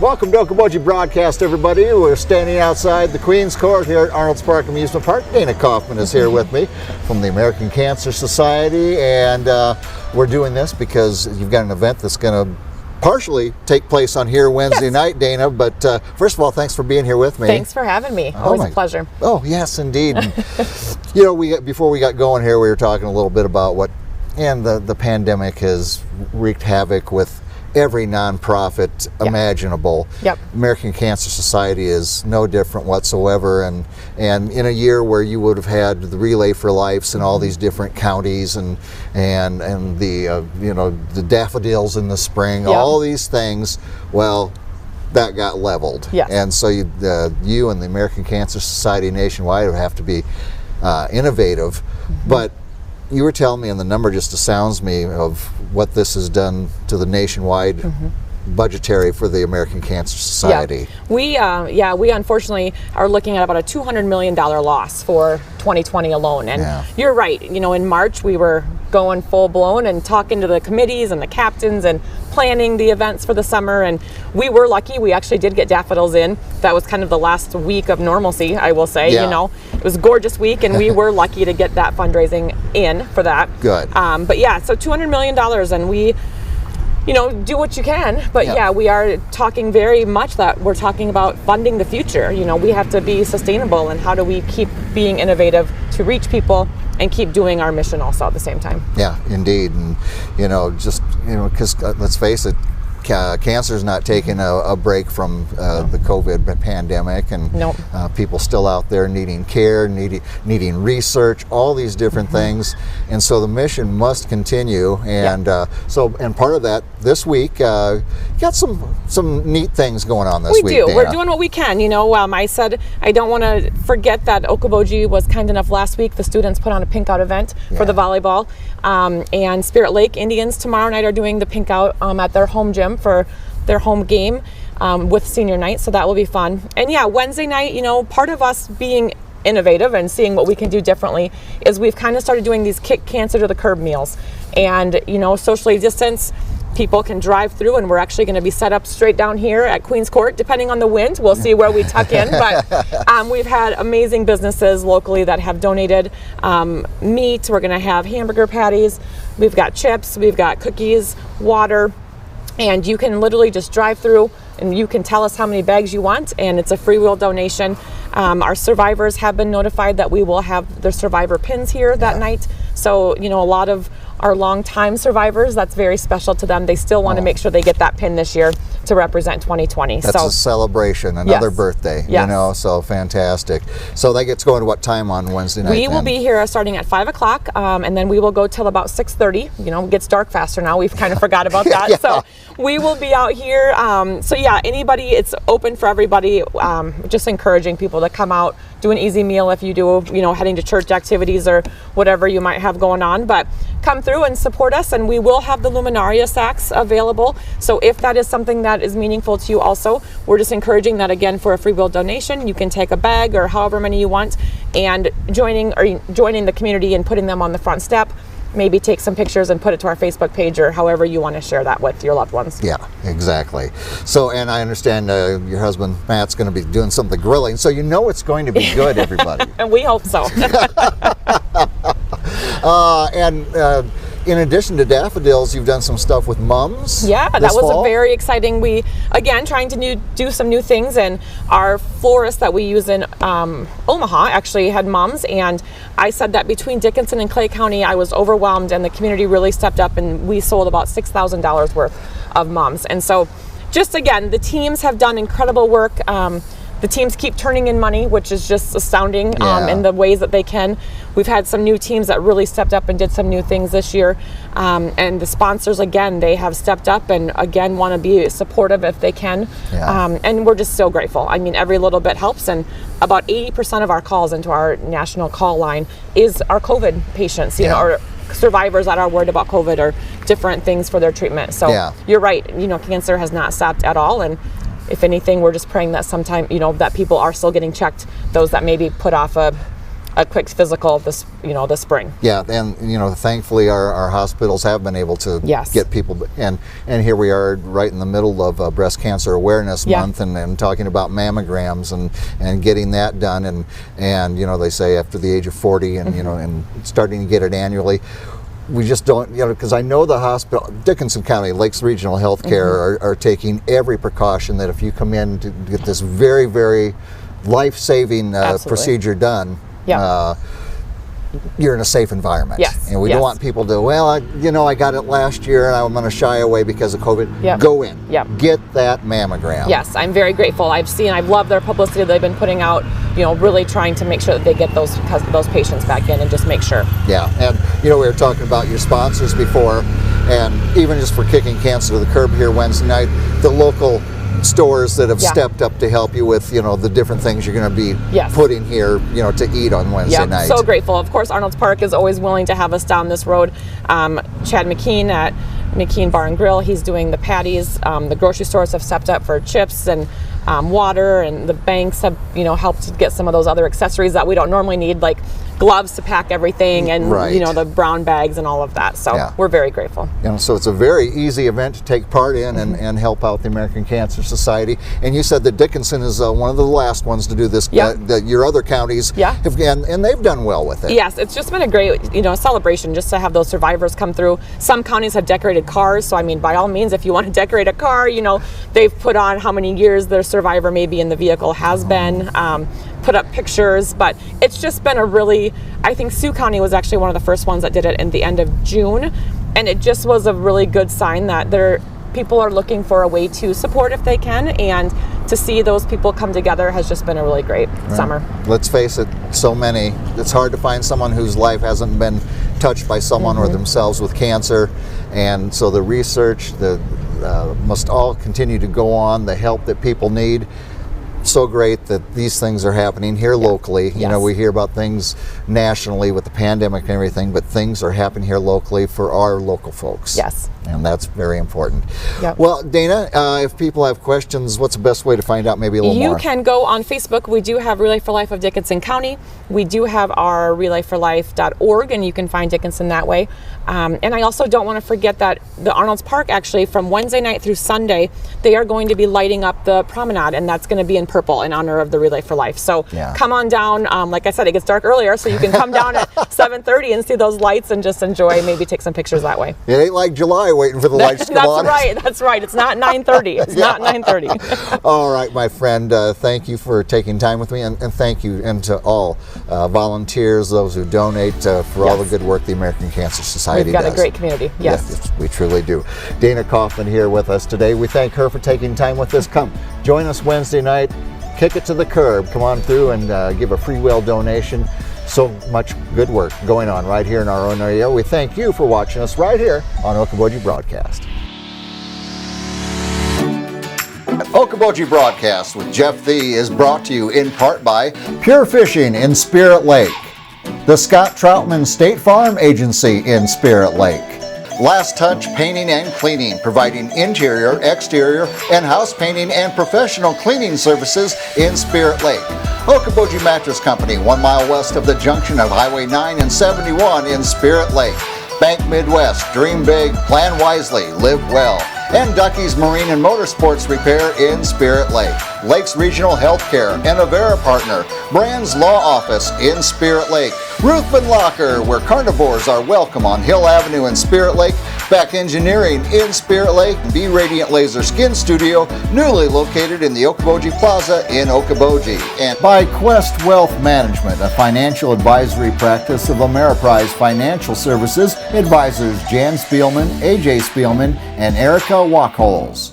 Welcome to Okoboji Broadcast, everybody. We're standing outside the Queen's Court here at Arnolds Park Amusement Park. Dana Kauffman is here with me from the American Cancer Society, and we're doing this because you've got an event that's going to partially take place on here Wednesday night, Dana. But first of all, thanks for being here with me. Thanks for having me. Always a pleasure. Oh, yes, indeed. You know, before we got going here, we were talking a little bit about the pandemic has wreaked havoc with every nonprofit imaginable. Yep. American Cancer Society is no different whatsoever, and in a year where you would have had the Relay for Lives in all these different counties and the the daffodils in the spring, all these things, well, that got leveled. Yes. And so you and the American Cancer Society nationwide would have to be innovative, but you were telling me, and the number just astounds me, of what this has done to the nationwide budgetary for the American Cancer Society. Yeah. We unfortunately are looking at about a $200 million loss for 2020 alone. And you're right, you know, in March we were going full blown and talking to the committees and the captains and planning the events for the summer, and we were lucky. We actually did get daffodils in. That was kind of the last week of normalcy, I will say. You know, it was a gorgeous week, and we were lucky to get that fundraising in for that. Good. But yeah, so $200 million, and we, you know, do what you can. But yeah, we are talking very much that we're talking about funding the future. You know, we have to be sustainable, and how do we keep being innovative to reach people and keep doing our mission also at the same time. Yeah, indeed. And because let's face it, cancer is not taking a break from the COVID pandemic, and people still out there needing care, needing research, all these different things, and so the mission must continue. And and part of that this week, you got some neat things going on this week. We do. Dana. We're doing what we can. You know, I said I don't want to forget that Okoboji was kind enough last week. The students put on a pink out event for the volleyball, and Spirit Lake Indians tomorrow night are doing the pink out at their home gym for their home game with senior night, so that will be fun. And yeah, Wednesday night, you know, part of us being innovative and seeing what we can do differently is we've kind of started doing these kick cancer to the curb meals, and you know, socially distance. People can drive through, and we're actually going to be set up straight down here at Queen's Court, depending on the wind. We'll see where we tuck in, but we've had amazing businesses locally that have donated meat. We're going to have hamburger patties. We've got chips. We've got cookies, water, and you can literally just drive through and you can tell us how many bags you want, and it's a free will donation. Our survivors have been notified that we will have their survivor pins here that night. So, you know, a lot of our longtime survivors, that's very special to them. They still want to make sure they get that pin this year to represent 2020. That's a celebration, another birthday, you know, so fantastic. So that gets going to what time on Wednesday night? We will be here starting at 5 o'clock, and then we will go till about 6:30. You know, it gets dark faster now. We've kind of forgot about that. So we will be out here. So yeah, anybody, it's open for everybody. Just encouraging people to come out, do an easy meal if you do, you know, heading to church activities or whatever you might have going on. But come through and support us, and we will have the Luminary sacks available. So if that is something that is meaningful to you also, we're just encouraging that, again, for a free will donation. You can take a bag or however many you want, and joining the community and putting them on the front step. Maybe take some pictures and put it to our Facebook page, or however you want to share that with your loved ones. Yeah, exactly. So, and I understand your husband Matt's going to be doing some of the grilling, so you know it's going to be good, everybody. And we hope so. In addition to daffodils, you've done some stuff with mums. Yeah, that was very exciting. We, again, trying to do some new things, and our florist that we use in Omaha actually had mums, and I said that between Dickinson and Clay County, I was overwhelmed, and the community really stepped up, and we sold about $6,000 worth of mums. And so, just again, the teams have done incredible work. The teams keep turning in money, which is just astounding in the ways that they can. We've had some new teams that really stepped up and did some new things this year. And the sponsors, again, they have stepped up and, again, want to be supportive if they can. And we're just so grateful. I mean, every little bit helps. And about 80% of our calls into our national call line is our COVID patients, you know, or survivors that are worried about COVID or different things for their treatment. So you're right. You know, cancer has not stopped at all. And if anything, we're just praying that sometime, you know, that people are still getting checked, those that maybe put off a a quick physical this spring. Yeah, and thankfully our hospitals have been able to get people, and here we are right in the middle of Breast Cancer Awareness Month, and talking about mammograms and getting that done, and they say after the age of 40, and and starting to get it annually. We just don't, because I know the hospital, Dickinson County, Lakes Regional Healthcare are taking every precaution that if you come in to get this very, very life-saving procedure done, you're in a safe environment. Yes. And we don't want people to, I got it last year and I'm going to shy away because of COVID. Yep. Go in. Yep. Get that mammogram. Yes, I'm very grateful. I've loved their publicity they've been putting out, really trying to make sure that they get those patients back in and just make sure. Yeah, and we were talking about your sponsors before, and even just for kicking cancer to the curb here Wednesday night, the local stores that have stepped up to help you with the different things you're going to be putting here to eat on Wednesday night. So grateful. Of course, Arnolds Park is always willing to have us down this road. Chad McKean at McKean Bar and Grill, he's doing the patties. The grocery stores have stepped up for chips and water, and the banks have helped to get some of those other accessories that we don't normally need, like gloves to pack everything, and the brown bags and all of that. So we're very grateful. So it's a very easy event to take part in and help out the American Cancer Society. And you said that Dickinson is one of the last ones to do this. That your other counties have, and they've done well with it. Yes, it's just been a great celebration just to have those survivors come through. Some counties have decorated cars, so I mean, by all means, if you want to decorate a car, they've put on how many years their survivor maybe in the vehicle has been. Put up pictures, but it's just been I think Sioux County was actually one of the first ones that did it in the end of June, and it just was a really good sign that people are looking for a way to support if they can, and to see those people come together has just been a really great summer. Let's face it, it's hard to find someone whose life hasn't been touched by someone or themselves with cancer, and so the research must all continue to go on, the help that people need. So great that these things are happening here locally. We hear about things nationally with the pandemic and everything, but things are happening here locally for our local folks. Yes. And that's very important. Yep. Well, Dana, if people have questions, what's the best way to find out maybe a little more? You can go on Facebook. We do have Relay for Life of Dickinson County. We do have our relayforlife.org, and you can find Dickinson that way. And I also don't want to forget that the Arnolds Park, actually, from Wednesday night through Sunday, they are going to be lighting up the promenade, and that's going to be in purple in honor of the Relay for Life. So come on down. Like I said, it gets dark earlier, so you can come down at 7:30 and see those lights and just enjoy, maybe take some pictures that way. It ain't like July waiting for the lights to come on. That's right. It's not 9:30. It's not 9:30. All right, my friend. Thank you for taking time with me, and thank you, and to all volunteers, those who donate for all the good work the American Cancer Society does. We've got a great community. Yes, we truly do. Dana Kauffman here with us today. We thank her for taking time with us. Come join us Wednesday night. Kick it to the curb. Come on through and give a free will donation. So much good work going on right here in our own area. We thank you for watching us right here on Okoboji Broadcast. Okoboji Broadcast with Jeff Thee is brought to you in part by Pure Fishing in Spirit Lake, the Scott Troutman State Farm Agency in Spirit Lake, Last Touch Painting and Cleaning, providing interior, exterior, and house painting and professional cleaning services in Spirit Lake. Okoboji Mattress Company, 1 mile west of the junction of Highway 9 and 71 in Spirit Lake. Bank Midwest, dream big, plan wisely, live well. And Ducky's Marine and Motorsports Repair in Spirit Lake. Lakes Regional Healthcare and Avera Partner. Brand's Law Office in Spirit Lake. Ruthven Locker, where carnivores are welcome on Hill Avenue in Spirit Lake. Back Engineering in Spirit Lake. Be Radiant Laser Skin Studio, newly located in the Okoboji Plaza in Okoboji. And by Quest Wealth Management, a financial advisory practice of Ameriprise Financial Services. Advisors Jan Spielman, AJ Spielman, and Erica Wachholz.